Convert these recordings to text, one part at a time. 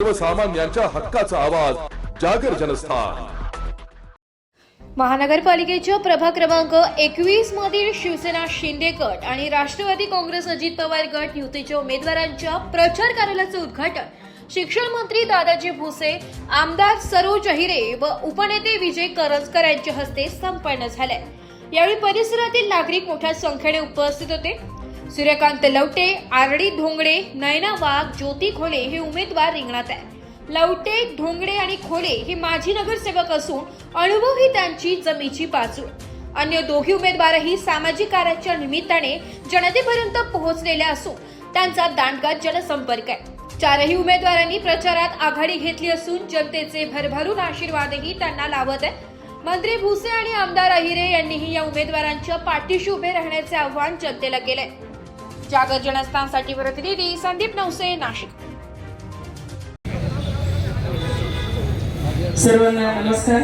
सर्वसामान्यांच्या हक्काचा आवाज जागर जनस्थान। महानगरपालिकेच्या प्रभाग क्रमांक 21 मधील शिवसेना शिंदे गट आणि राष्ट्रवादी काँग्रेस अजित पवार गट युतीच्या उमेदवारांच्या प्रचार कार्यालयाचे उद्घाटन शिक्षण मंत्री दादाजी भुसे, आमदार सरोज अहिरे व उपनेते विजय करंजकर यांच्या हस्ते संपन्न झाले। यावेळी परिसरातील नागरिक मोठ्या संख्येने उपस्थित होते। सूर्यकांत लवटे, आरडी धोंगडे, नयना वाघ, ज्योती खोले हे उमेदवार रिंगणात आहे। लवटे, धोंगडे आणि खोले हे माजी नगरसेवक असून अनुभव ही त्यांची जमेची बाजू। अन्य दोघी उमेदवारही सामाजिक कार्याच्या निमित्ताने जनतेपर्यंत पोहोचलेले असून त्यांचा दांडगा जनसंपर्क आहे। चारही उमेदवारांनी प्रचारात आघाडी घेतली असून जनतेचे भरभरून आशीर्वादही त्यांना लाभत आहे। मंत्री भुसे आणि आमदार अहिरे यांनीही या उमेदवारांच्या पाठीशी उभे राहण्याचे आवाहन जनतेला केले। जागर जनस्थानसाठी प्रतिनिधी संदीप नवसे, नाशिक। सर्वांना नमस्कार।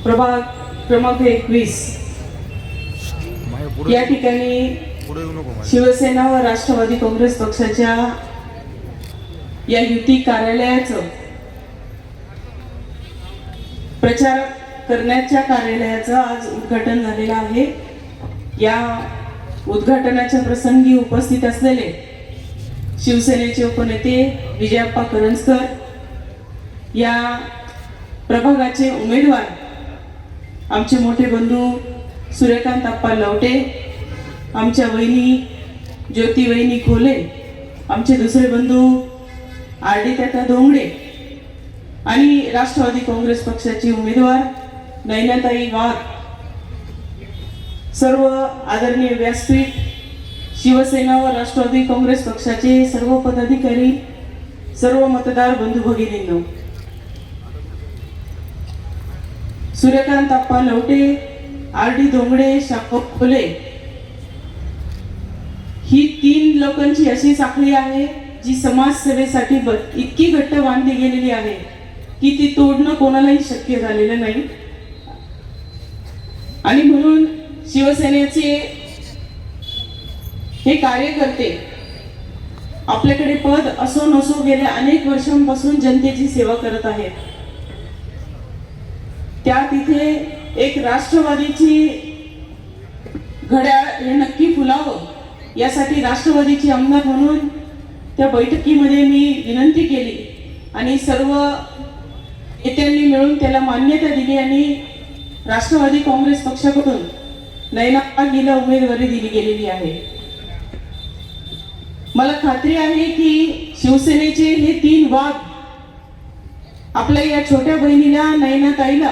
प्रभाग क्रमांक 21 या ठिकाणी शिवसेना व राष्ट्रवादी काँग्रेस पक्षाच्या या युती कार्यालयाचं प्रचार करण्याच्या कार्यालयाचं आज उद्घाटन झालेलं आहे। या उद्घाटनाच्या प्रसंगी उपस्थित असलेले शिवसेनेचे उपनेते विजयप्पा करंजकर, या प्रभागाचे उमेदवार आमचे मोठे बंधू सूर्यकांत अप्पा लवटे, आमच्या वहिनी ज्योती वहिनी खोले, आमचे दुसरे बंधू आरडी धोंगडे आणि राष्ट्रवादी काँग्रेस पक्षाचे उमेदवार नयनाताई वाघ, सर्व आदरणीय व्यासपीठ, शिवसेना व राष्ट्रवादी काँग्रेस पक्षाचे सर्व पदाधिकारी, सर्व मतदार बंधू भगिनींनो, सूर्यकांत अप्पा लवटे, आरडी धोंगडे, शापो खोले ही तीन लोकांची अशी साखळी आहे जी समाजसेवेसाठी इतकी घट्ट बांधली गेलेली आहे की ती तोडणं कोणालाही शक्य झालेलं नाही। आणि म्हणून शिवसेनेचे हे कार्यकर्ते आपल्याकडे पद असो नसो गेल्या अनेक वर्षांपासून जनतेची सेवा करत आहेत। त्या तिथे एक राष्ट्रवादीची घड्याळ हे नक्की फुलावं यासाठी राष्ट्रवादीची आमदार म्हणून त्या बैठकीमध्ये मी विनंती केली आणि सर्व नेत्यांनी मिळून त्याला मान्यता दिली आणि राष्ट्रवादी काँग्रेस पक्षाकडून नयना वाघ हिला उमेदवारी दिली गेलेली आहे। मला खात्री आहे की शिवसेनेचे हे तीन वाघ आपल्या या छोट्या बहिणीला नयनाताईला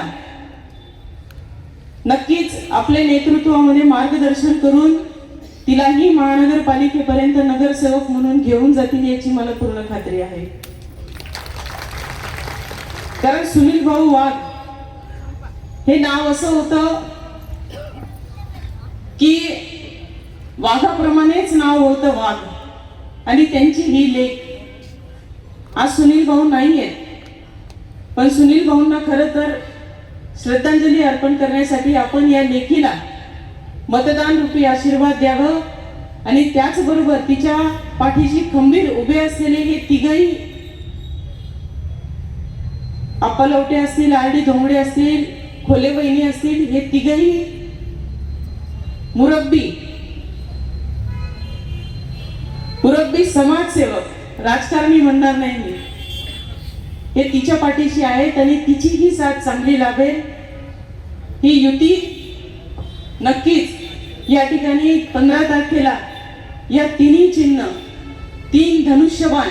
नक्कीच आपल्या नेतृत्वामध्ये मार्गदर्शन करून तिलाही महानगरपालिकेपर्यंत नगरसेवक म्हणून घेऊन जातील याची मला पूर्ण खात्री आहे। कारण सुनील भाऊ वाघ हे नाव असं होतं की वाघाप्रमाणेच नाव होतं वाघ, आणि त्यांची ही लेख आज सुनील भाऊ नाही आहेत, पण सुनील भाऊंना खरं तर श्रद्धांजली अर्पण करण्यासाठी आपण या लेखीला मतदान रूपी आशीर्वाद द्यावं आणि त्याचबरोबर तिच्या पाठीशी खंबीर उभे असलेले हे तिघही अप्पा लवटे असतील, आरडी धोंगडे असतील, खोले बहिणी असतील, हे तिघही मुरब्बी समाजसेवक, राजकारणी म्हणणार नाही मी, हे तिच्या पाठीशी आहेत आणि तिची ही साथ चांगली लाभेल। ही युती नक्कीच या ठिकाणी 15 तारखेला या तिन्ही चिन्ह, 3 धनुष्यबाण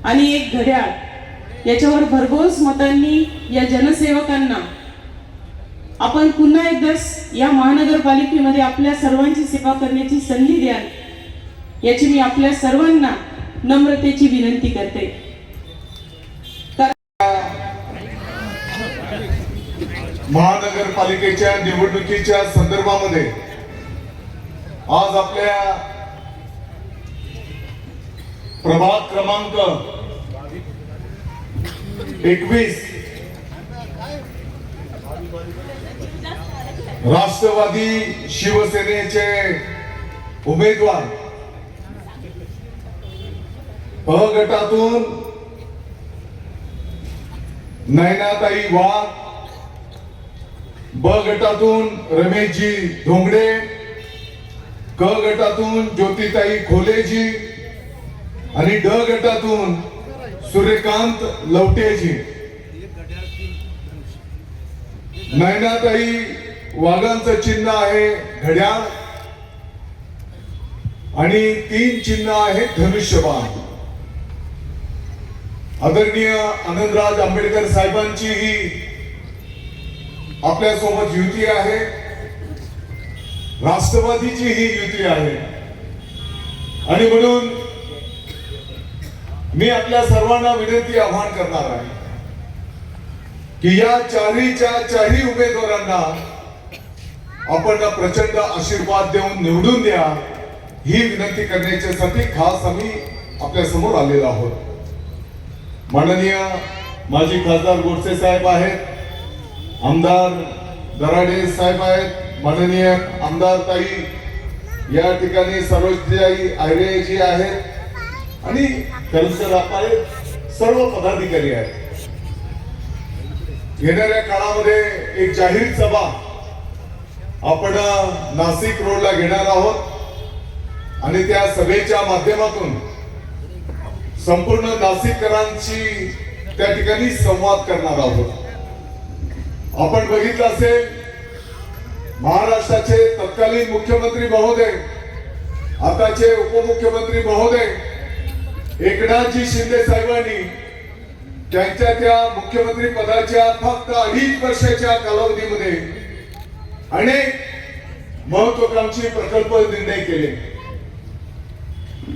आणि 1 घड्याळ याच्यावर भरघोस मतांनी या जनसेवकांना आपण पुन्हा एकदा या महानगरपालिकेमध्ये आपल्या सर्वांची सेवा करण्याची संधी द्याल याची मी आपल्या सर्वांना नम्रतेची विनंती करते। महानगरपालिकेच्या निवडणुकीच्या संदर्भामध्ये आज आपल्या प्रभाग क्रमांक 21 राष्ट्रवादी शिवसेनेचे उमेदवार प गटातून नयनाताई वाघ, ब गटातून रमेशजी धोंगडे, क गटातून ज्योतिताई खोलेजी आणि ड गटातून सूर्यकांत लवटेजी. नयनाताई वाघांचं चिन्ह आहे घड्याळ आणि 3 चिन्ह आहे धनुष्यबाण. आदरणीय आनंदराज आंबेडकर साहेबांची ही आपल्या सोबत युती आहे, राष्ट्रवादीची ही युती आहे आणि म्हणून मी आपल्या सर्वांना विनंती आवाहन करणार आहे की या चारी उमेदवारांना आपण प्रचंड आशीर्वाद देऊन निवडून द्या, ही विनंती करण्यासाठी खास आम्ही आपल्या समोर आलेलो आहोत. माननीय माजी खासदार गोडसे साहेब आहेत, आमदार दराडे साहेब आहेत, माननीय आमदार ताई या ठिकाणी सरोजताई आयरे जी आहेत आणि सर्व पदाधिकारी आहेत. येणाऱ्या काळामध्ये एक जाहीर सभा आपण नाशिक रोडला घेणार आहोत आणि त्या सभेच्या माध्यमातून संपूर्ण नाशिककरांची त्या ठिकाणी संवाद करणार आहोत. आपण बघितलं असेल महाराष्ट्राचे तत्कालीन मुख्यमंत्री महोदय, आताचे उपमुख्यमंत्री महोदय एकनाथजी शिंदे साहेबांनी त्यांच्या त्या मुख्यमंत्री पदाच्या फक्त 2.5 वर्षाच्या कालावधीमध्ये अनेक महत्वाकांक्षी प्रकल्प निर्णय केले.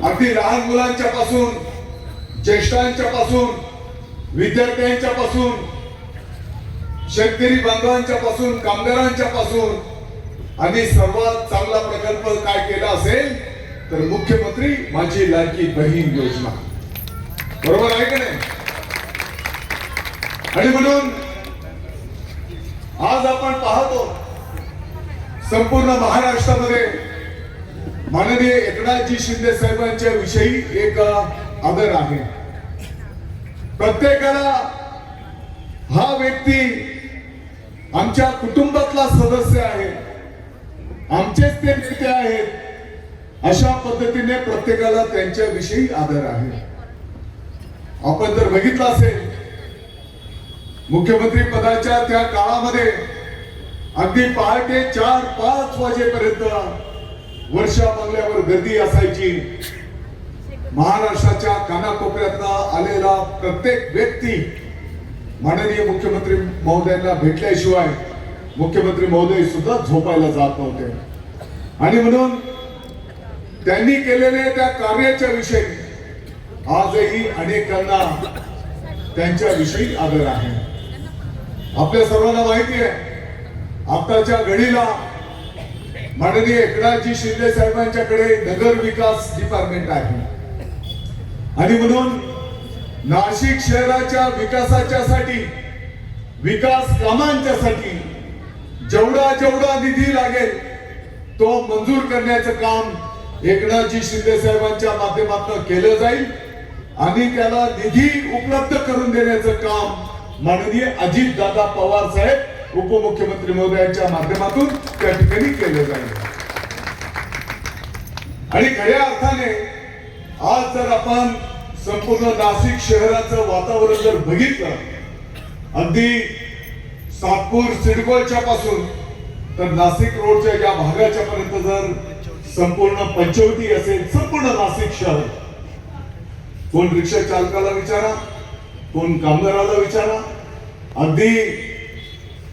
अगदी लहान मुलांच्या पासून, ज्येष्ठांच्या पासून, विद्यार्थ्यांच्या पासून, शेतकरी बांधवांच्या पासून, कामगारांच्या पासून आणि सर्वात चांगला प्रकल्प काय केला असेल तर मुख्यमंत्री माझी लाडकी बहीण योजना. बरोबर आहे का नाही? आणि म्हणून आज आपण पाहतो संपूर्ण महाराष्ट्रामध्ये माननीय एकनाथजी शिंदे साहेबांच्या विषयी एक आदर आहे. प्रत्येकाला हा व्यक्ती आमच्या कुटुंबातला सदस्य आहे, आमचेच ते नेते आहेत, अशा पद्धतीने प्रत्येकाला त्यांच्या विषयी आदर आहे. आपण जर बघितलं असेल मुख्यमंत्री पदाच्या त्या काळामध्ये अगदी पहाटे 4-5 वाजेपर्यंत वर्षा बंगल्यावर गर्दी असायची. महाराष्ट्राच्या कानाकोपऱ्यातला आलेला प्रत्येक व्यक्ती माननीय मुख्यमंत्री महोदयांना भेटल्याशिवाय मुख्यमंत्री महोदय सुद्धा झोपायला जात नव्हते. आणि म्हणून त्यांनी केलेल्या त्या कार्याच्या विषयी आजही अनेकांना त्यांच्या विषयी आदर आहे. आपल्या सर्वांना माहिती आहे आताच्या घडीला माननीय एकनाथजी शिंदे साहेबांच्याकडे नगर विकास डिपार्टमेंट आहे आणि म्हणून नाशिक शहराच्या विकासाच्या साठी, विकास कामांच्यासाठी जेवढा निधी लागेल तो मंजूर करण्याचं काम एकनाथजी शिंदे साहेबांच्या माध्यमातून केलं जाईल आणि त्याला निधी उपलब्ध करून देण्याचं काम माननीय अजितदादा पवार साहेब उपमुख्यमंत्री महोदयांच्या माध्यमातून त्या ठिकाणी केलं जाईल. आणि खऱ्या अर्थाने आज जर आपण संपूर्ण नाशिक शहराचं वातावरण जर बघितलं, अगदी सातपूर सिडकोच्या पासून तर नाशिक रोडच्या या भागाच्या पर्यंत जर संपूर्ण पंचवटी असेल, संपूर्ण नाशिक शहर, कोण रिक्षा चालकाला विचारा, कोण कामगाराला विचारा, अगदी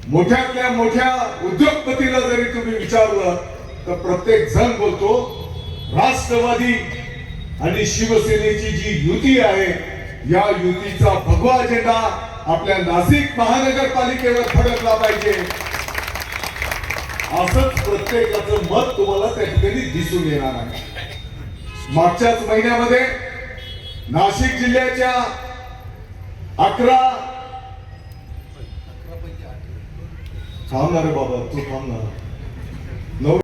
मोठ्यातल्या मोठ्या उद्योगपतीला जरी तुम्ही विचारलं तर प्रत्येक जण बोलतो राष्ट्रवादी आणि शिवसेनेची जी युती आहे या युतीचा भगवा झेंडा आपल्या नाशिक महानगरपालिकेवर फडकला पाहिजे, असंच प्रत्येकाचं मत तुम्हाला त्या ठिकाणी दिसून येणार आहे. मागच्याच महिन्यामध्ये नाशिक जिल्ह्याच्या 11 थांबणार बाबा, तू थांबणार